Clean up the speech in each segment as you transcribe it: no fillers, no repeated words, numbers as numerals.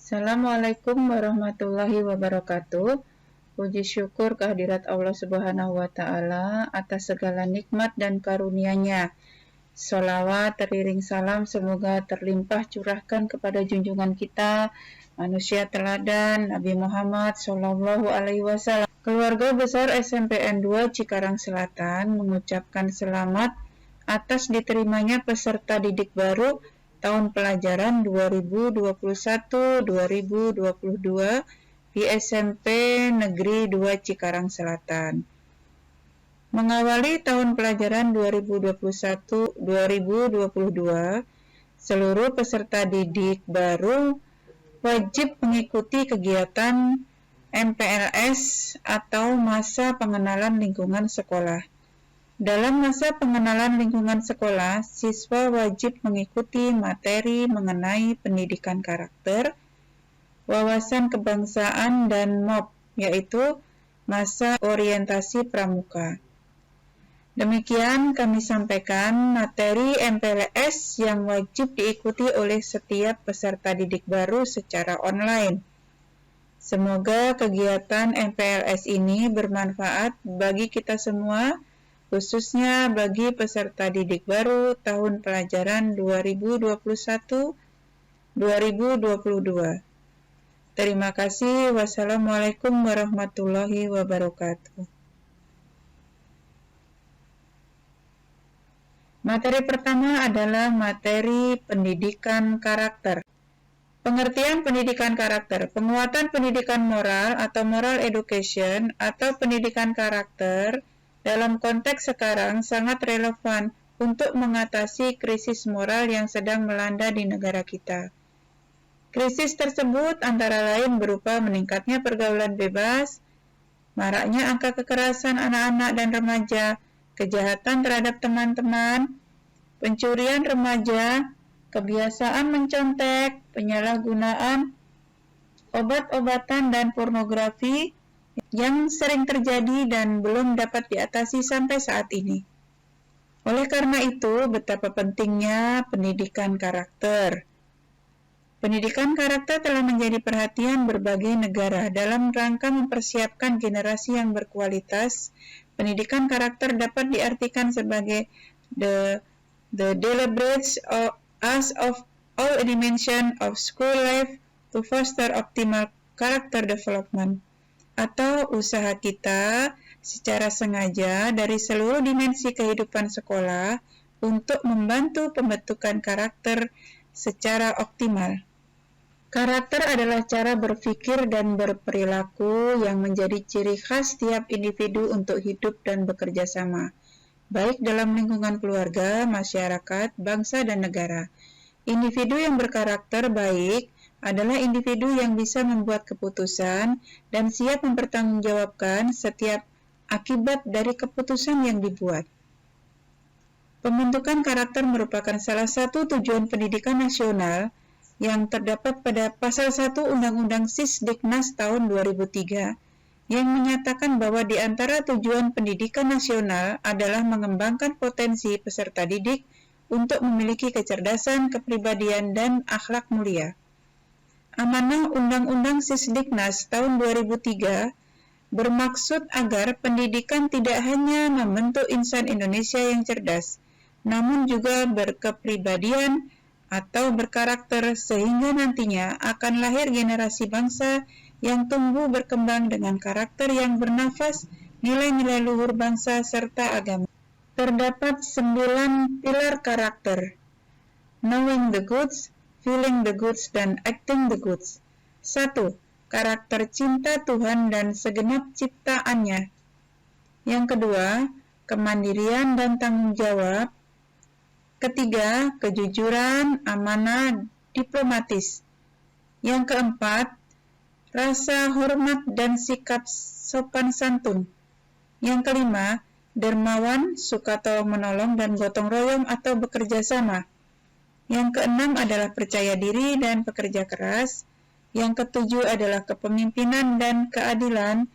Assalamualaikum warahmatullahi wabarakatuh. Puji syukur kehadirat Allah Subhanahu wa Ta'ala atas segala nikmat dan karunia-Nya. Sholawat teriring salam semoga terlimpah curahkan kepada junjungan kita, manusia teladan Nabi Muhammad Shallallahu Alaihi Wasallam. Keluarga besar SMPN 2 Cikarang Selatan mengucapkan selamat atas diterimanya peserta didik baru tahun pelajaran 2021-2022 di SMP Negeri 2 Cikarang Selatan. Mengawali tahun pelajaran 2021-2022, seluruh peserta didik baru wajib mengikuti kegiatan MPLS atau masa pengenalan lingkungan sekolah. Dalam masa pengenalan lingkungan sekolah, siswa wajib mengikuti materi mengenai pendidikan karakter, wawasan kebangsaan, dan MOP, yaitu masa orientasi pramuka. Demikian kami sampaikan materi MPLS yang wajib diikuti oleh setiap peserta didik baru secara online. Semoga kegiatan MPLS ini bermanfaat bagi kita semua, khususnya bagi peserta didik baru tahun pelajaran 2021-2022. Terima kasih. Wassalamualaikum warahmatullahi wabarakatuh. Materi pertama adalah materi pendidikan karakter. Pengertian pendidikan karakter, penguatan pendidikan moral atau moral education atau pendidikan karakter dalam konteks sekarang sangat relevan untuk mengatasi krisis moral yang sedang melanda di negara kita. Krisis tersebut antara lain berupa meningkatnya pergaulan bebas, maraknya angka kekerasan anak-anak dan remaja, kejahatan terhadap teman-teman, pencurian remaja, kebiasaan mencontek, penyalahgunaan obat-obatan dan pornografi yang sering terjadi dan belum dapat diatasi sampai saat ini. Oleh karena itu, betapa pentingnya pendidikan karakter. Pendidikan karakter telah menjadi perhatian berbagai negara dalam rangka mempersiapkan generasi yang berkualitas. Pendidikan karakter dapat diartikan sebagai the deliberate as of all dimension of school life to foster optimal character development, atau usaha kita secara sengaja dari seluruh dimensi kehidupan sekolah untuk membantu pembentukan karakter secara optimal. Karakter adalah cara berpikir dan berperilaku yang menjadi ciri khas tiap individu untuk hidup dan bekerja sama, baik dalam lingkungan keluarga, masyarakat, bangsa, dan negara. Individu yang berkarakter baik adalah individu yang bisa membuat keputusan dan siap mempertanggungjawabkan setiap akibat dari keputusan yang dibuat. Pembentukan karakter merupakan salah satu tujuan pendidikan nasional yang terdapat pada Pasal 1 Undang-Undang Sisdiknas tahun 2003 yang menyatakan bahwa di antara tujuan pendidikan nasional adalah mengembangkan potensi peserta didik untuk memiliki kecerdasan, kepribadian, dan akhlak mulia. Amanah Undang-Undang Sisdiknas tahun 2003 bermaksud agar pendidikan tidak hanya membentuk insan Indonesia yang cerdas, namun juga berkepribadian atau berkarakter sehingga nantinya akan lahir generasi bangsa yang tumbuh berkembang dengan karakter yang bernafas, nilai-nilai luhur bangsa, serta agama. Terdapat 9 pilar karakter: knowing the goods, feeling the goods, dan acting the goods. 1. Karakter cinta Tuhan dan segenap ciptaannya. Yang kedua, kemandirian dan tanggung jawab. Ketiga, kejujuran, amanah, diplomatis. Yang keempat, rasa hormat dan sikap sopan santun. Yang kelima, dermawan, suka tolong-menolong, dan gotong royong atau bekerja sama. Yang keenam adalah percaya diri dan pekerja keras. Yang ketujuh adalah kepemimpinan dan keadilan.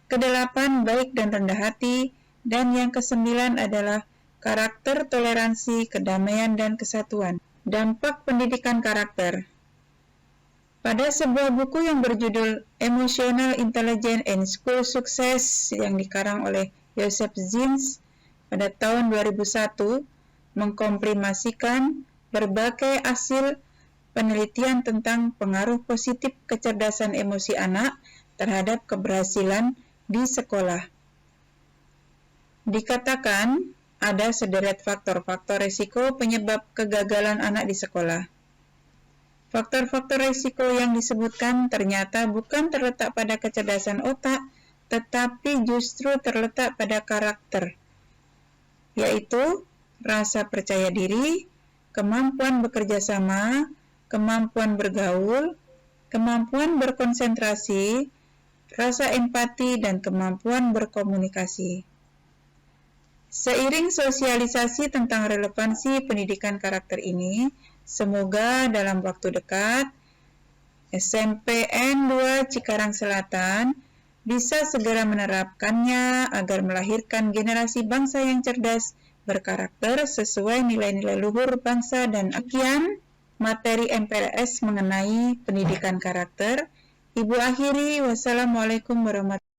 Kedelapan, baik dan rendah hati. Dan yang kesembilan adalah karakter, toleransi, kedamaian, dan kesatuan. Dampak pendidikan karakter. Pada sebuah buku yang berjudul Emotional Intelligence and School Success yang dikarang oleh Joseph Zins pada tahun 2001, mengkomprimasikan berbagai hasil penelitian tentang pengaruh positif kecerdasan emosi anak terhadap keberhasilan di sekolah. Dikatakan ada sederet faktor-faktor risiko penyebab kegagalan anak di sekolah. Faktor-faktor risiko yang disebutkan ternyata bukan terletak pada kecerdasan otak, tetapi justru terletak pada karakter, yaitu rasa percaya diri, kemampuan bekerja sama, kemampuan bergaul, kemampuan berkonsentrasi, rasa empati, dan kemampuan berkomunikasi. Seiring sosialisasi tentang relevansi pendidikan karakter ini, semoga dalam waktu dekat SMPN 2 Cikarang Selatan bisa segera menerapkannya agar melahirkan generasi bangsa yang cerdas, berkarakter sesuai nilai-nilai luhur bangsa. Dan sekian materi MPLS mengenai pendidikan karakter. Ibu akhiri, wassalamualaikum warahmatullahi wabarakatuh.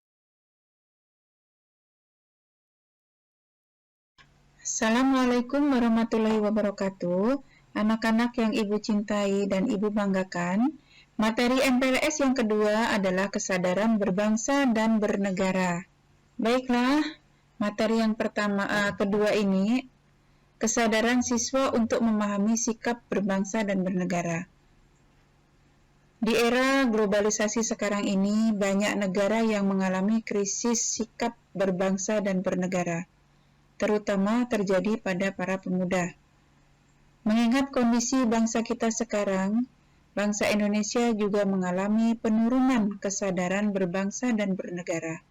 Assalamualaikum warahmatullahi wabarakatuh. Anak-anak yang Ibu cintai dan Ibu banggakan, materi MPLS yang kedua adalah kesadaran berbangsa dan bernegara. Baiklah, materi yang kedua ini, kesadaran siswa untuk memahami sikap berbangsa dan bernegara. Di era globalisasi sekarang ini, banyak negara yang mengalami krisis sikap berbangsa dan bernegara, terutama terjadi pada para pemuda. Mengingat kondisi bangsa kita sekarang, bangsa Indonesia juga mengalami penurunan kesadaran berbangsa dan bernegara.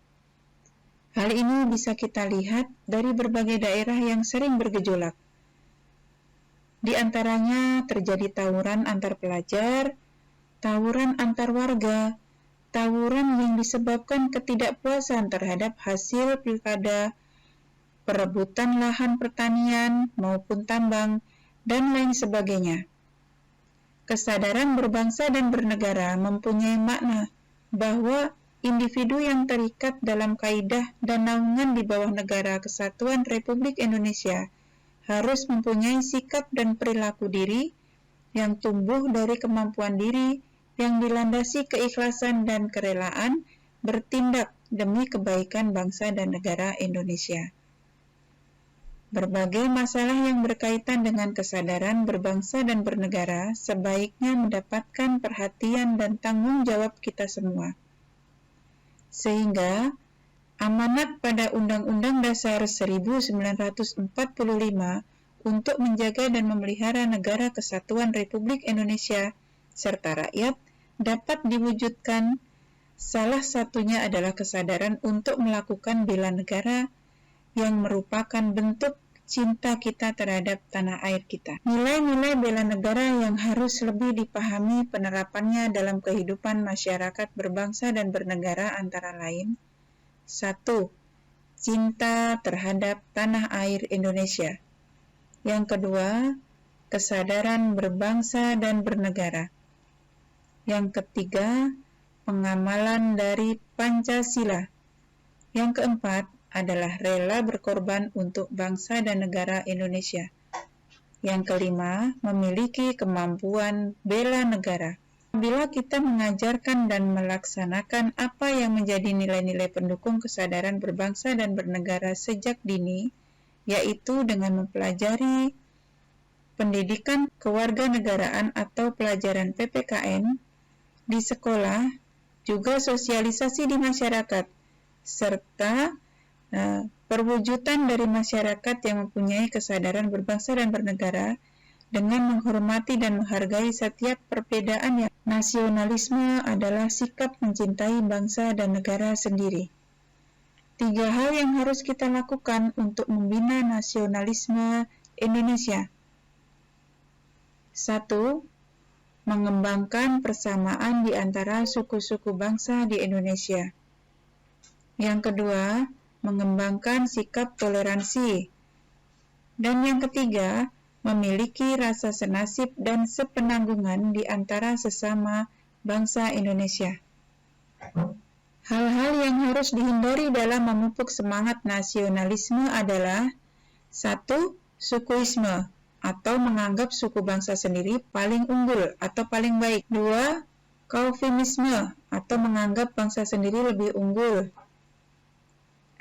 Hal ini bisa kita lihat dari berbagai daerah yang sering bergejolak. Di antaranya terjadi tawuran antar pelajar, tawuran antar warga, tawuran yang disebabkan ketidakpuasan terhadap hasil pilkada, perebutan lahan pertanian maupun tambang, dan lain sebagainya. Kesadaran berbangsa dan bernegara mempunyai makna bahwa individu yang terikat dalam kaidah dan naungan di bawah Negara Kesatuan Republik Indonesia harus mempunyai sikap dan perilaku diri yang tumbuh dari kemampuan diri yang dilandasi keikhlasan dan kerelaan bertindak demi kebaikan bangsa dan negara Indonesia. Berbagai masalah yang berkaitan dengan kesadaran berbangsa dan bernegara sebaiknya mendapatkan perhatian dan tanggung jawab kita semua. Sehingga amanat pada Undang-Undang Dasar 1945 untuk menjaga dan memelihara Negara Kesatuan Republik Indonesia serta rakyat dapat diwujudkan. Salah satunya adalah kesadaran untuk melakukan bela negara yang merupakan bentuk cinta kita terhadap tanah air kita. Nilai-nilai bela negara yang harus lebih dipahami penerapannya dalam kehidupan masyarakat berbangsa dan bernegara antara lain: 1. Cinta terhadap tanah air Indonesia. Yang kedua, kesadaran berbangsa dan bernegara. Yang ketiga, pengamalan dari Pancasila. Yang keempat adalah rela berkorban untuk bangsa dan negara Indonesia. Yang kelima, memiliki kemampuan bela negara. Bila kita mengajarkan dan melaksanakan apa yang menjadi nilai-nilai pendukung kesadaran berbangsa dan bernegara sejak dini, yaitu dengan mempelajari pendidikan kewarganegaraan atau pelajaran PPKN di sekolah, juga sosialisasi di masyarakat, serta perwujudan dari masyarakat yang mempunyai kesadaran berbangsa dan bernegara dengan menghormati dan menghargai setiap perbedaan. Yang nasionalisme adalah sikap mencintai bangsa dan negara sendiri. 3 hal yang harus kita lakukan untuk membina nasionalisme Indonesia. 1. Mengembangkan persamaan di antara suku-suku bangsa di Indonesia. Yang kedua, mengembangkan sikap toleransi. Dan yang ketiga, memiliki rasa senasib dan sepenanggungan di antara sesama bangsa Indonesia. Hal-hal yang harus dihindari dalam memupuk semangat nasionalisme adalah 1. Sukuisme atau menganggap suku bangsa sendiri paling unggul atau paling baik. 2. Kaufimisme atau menganggap bangsa sendiri lebih unggul.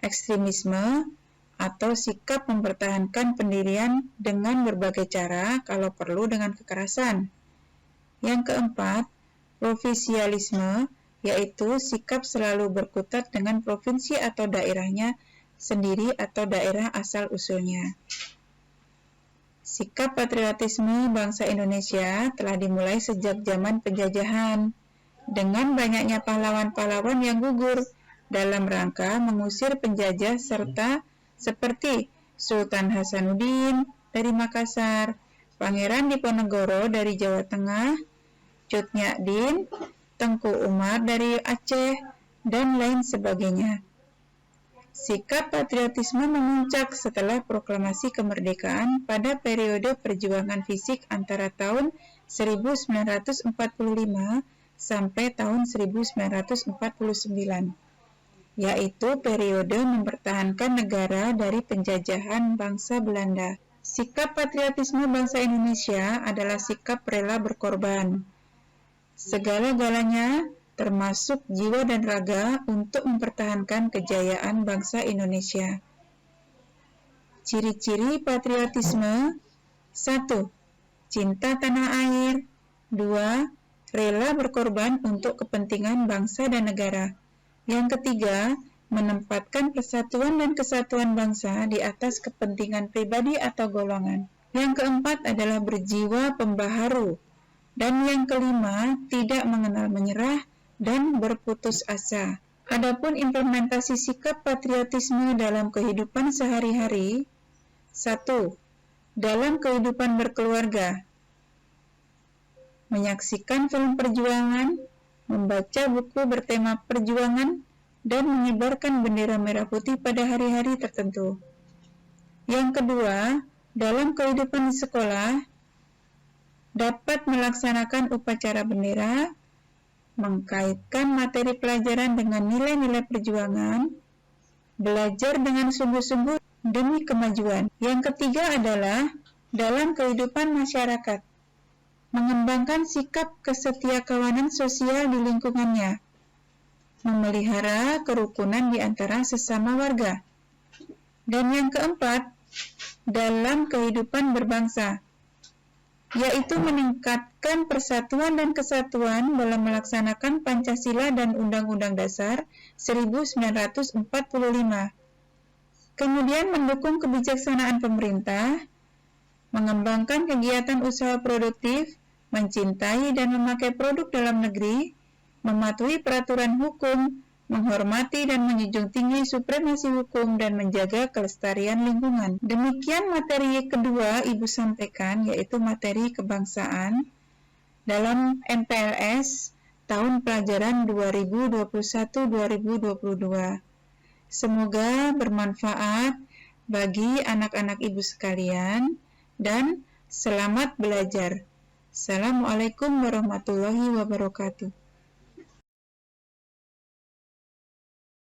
Ekstremisme atau sikap mempertahankan pendirian dengan berbagai cara, kalau perlu dengan kekerasan. Yang keempat, provisialisme, yaitu sikap selalu berkutat dengan provinsi atau daerahnya sendiri atau daerah asal-usulnya. Sikap patriotisme bangsa Indonesia telah dimulai sejak zaman penjajahan, dengan banyaknya pahlawan-pahlawan yang gugur dalam rangka mengusir penjajah serta seperti Sultan Hasanuddin dari Makassar, Pangeran Diponegoro dari Jawa Tengah, Cut Nyak Tengku Umar dari Aceh, dan lain sebagainya. Sikap patriotisme memuncak setelah proklamasi kemerdekaan pada periode perjuangan fisik antara tahun 1945 sampai tahun 1949, yaitu periode mempertahankan negara dari penjajahan bangsa Belanda. Sikap patriotisme bangsa Indonesia adalah sikap rela berkorban segala-galanya, termasuk jiwa dan raga, untuk mempertahankan kejayaan bangsa Indonesia. Ciri-ciri patriotisme: 1. Cinta tanah air. 2. Rela berkorban untuk kepentingan bangsa dan negara. Yang ketiga, menempatkan persatuan dan kesatuan bangsa di atas kepentingan pribadi atau golongan. Yang keempat adalah berjiwa pembaharu. Dan yang kelima, tidak mengenal menyerah dan berputus asa. Adapun implementasi sikap patriotisme dalam kehidupan sehari-hari: 1. Dalam kehidupan berkeluarga, menyaksikan film perjuangan, membaca buku bertema perjuangan, dan mengibarkan bendera merah putih pada hari-hari tertentu. Yang kedua, dalam kehidupan di sekolah, dapat melaksanakan upacara bendera, mengkaitkan materi pelajaran dengan nilai-nilai perjuangan, belajar dengan sungguh-sungguh demi kemajuan. Yang ketiga adalah dalam kehidupan masyarakat, mengembangkan sikap kesetiakawanan sosial di lingkungannya, memelihara kerukunan di antara sesama warga. Dan yang keempat, dalam kehidupan berbangsa, yaitu meningkatkan persatuan dan kesatuan dalam melaksanakan Pancasila dan Undang-Undang Dasar 1945. Kemudian mendukung kebijaksanaan pemerintah, mengembangkan kegiatan usaha produktif, mencintai dan memakai produk dalam negeri, mematuhi peraturan hukum, menghormati dan menjunjung tinggi supremasi hukum, dan menjaga kelestarian lingkungan. Demikian materi kedua Ibu sampaikan, yaitu materi kebangsaan dalam MPLS tahun pelajaran 2021-2022. Semoga bermanfaat bagi anak-anak Ibu sekalian, dan selamat belajar. Assalamualaikum warahmatullahi wabarakatuh.